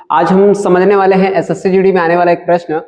आज हम समझने वाले हैं एसएससी जीडी में आने वाला एक प्रश्न,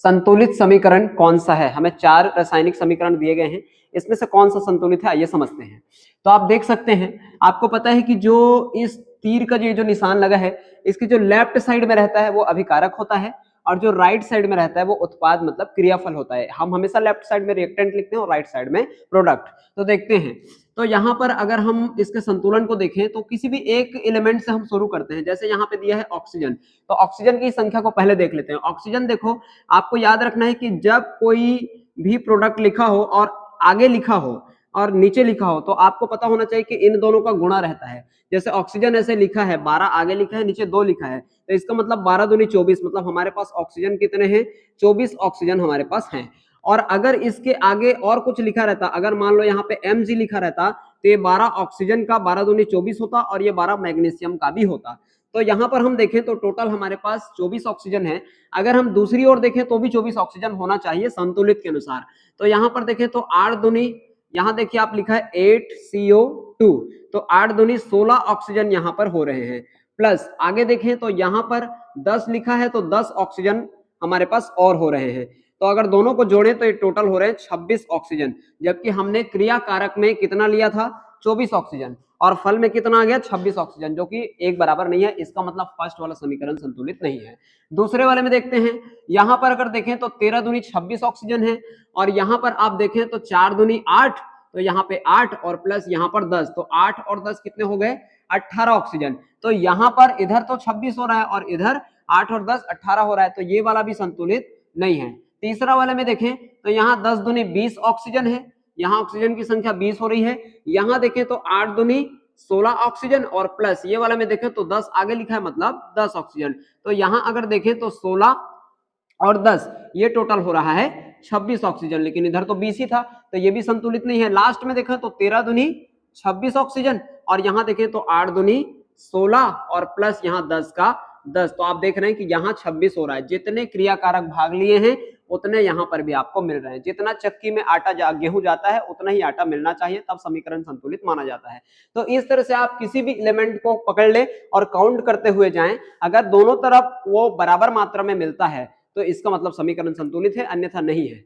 संतुलित समीकरण कौन सा है। हमें 4 रासायनिक समीकरण दिए गए हैं, इसमें से कौन सा संतुलित है आइए समझते हैं। तो आप देख सकते हैं, आपको पता है कि जो इस तीर का जो निशान लगा है, इसकी जो लेफ्ट साइड में रहता है वो अभिकारक होता है और जो राइट साइड में रहता है वो उत्पाद मतलब क्रियाफल होता है। हम हमेशा लेफ्ट साइड में रिएक्टेंट लिखते हैं और राइट साइड में प्रोडक्ट। तो देखते हैं, तो यहाँ पर अगर हम इसके संतुलन को देखें तो किसी भी एक एलिमेंट से हम शुरू करते हैं। जैसे यहाँ पे दिया है ऑक्सीजन, तो ऑक्सीजन की संख्या को पहले देख लेते हैं। ऑक्सीजन देखो, आपको याद रखना है कि जब कोई भी प्रोडक्ट लिखा हो और आगे लिखा हो और नीचे लिखा हो तो आपको पता होना चाहिए कि इन दोनों का गुणा रहता है। जैसे ऑक्सीजन ऐसे लिखा है 12, आगे लिखा है नीचे 2 लिखा है, तो इसका मतलब 12 दूनी 24, मतलब हमारे पास ऑक्सीजन कितने हैं, 24 ऑक्सीजन हमारे पास हैं। और अगर इसके आगे और कुछ लिखा रहता, अगर मान लो यहाँ पे Mg लिखा रहता तो ये 12 ऑक्सीजन का 12 दूनी 24 होता और ये 12 मैग्नीशियम का भी होता। तो यहाँ पर हम देखें तो टोटल हमारे पास 24 ऑक्सीजन है। अगर हम दूसरी ओर देखें तो भी 24 ऑक्सीजन होना चाहिए संतुलित के अनुसार। तो यहाँ पर देखें तो 8 दूनी, यहाँ देखिए आप लिखा है 8CO2, तो 8 दूनी 16 ऑक्सीजन यहाँ पर हो रहे हैं। प्लस आगे देखें तो यहाँ पर 10 लिखा है तो 10 ऑक्सीजन हमारे पास और हो रहे हैं। तो अगर दोनों को जोड़ें तो ये टोटल हो रहे हैं 26 ऑक्सीजन, जबकि हमने क्रिया कारक में कितना लिया था, 24 ऑक्सीजन, और फल में कितना आ गया, 26 ऑक्सीजन, जो कि एक बराबर नहीं है। इसका मतलब फर्स्ट वाला समीकरण संतुलित नहीं है। दूसरे वाले में देखते हैं, यहाँ पर अगर देखें तो 13 दूनी 26 ऑक्सीजन है और यहाँ पर आप देखें तो 4 दूनी 8, तो यहाँ पे 8 और प्लस यहाँ पर 10, तो 8 और 10 कितने हो गए, 18 ऑक्सीजन। तो यहाँ पर इधर तो 26 हो रहा है और इधर 8 और 10 18 हो रहा है, तो ये वाला भी संतुलित नहीं है। तीसरा वाले में देखें तो यहाँ 10 दूनी 20 ऑक्सीजन है, यहाँ ऑक्सीजन की संख्या 20 हो रही है। यहाँ देखें तो 8 दूनी 16 ऑक्सीजन और प्लस ये वाला में देखें तो 10 आगे लिखा है, मतलब 10 ऑक्सीजन। तो यहाँ अगर देखें तो 16 और 10 ये टोटल हो रहा है 26 ऑक्सीजन, लेकिन इधर तो 20 ही था, तो ये भी संतुलित नहीं है। लास्ट में देखें तो 13 दूनी 26 ऑक्सीजन और यहाँ देखें तो 8 दूनी 16 और प्लस यहाँ 10 का 10, तो आप देख रहे हैं कि यहाँ 26 हो रहा है। जितने क्रियाकारक भाग लिए हैं उतने यहाँ पर भी आपको मिल रहे हैं। जितना चक्की में आटा गेहूं जाता है उतना ही आटा मिलना चाहिए, तब समीकरण संतुलित माना जाता है। तो इस तरह से आप किसी भी एलिमेंट को पकड़ ले और काउंट करते हुए जाएं, अगर दोनों तरफ वो बराबर मात्रा में मिलता है तो इसका मतलब समीकरण संतुलित है, अन्यथा नहीं है।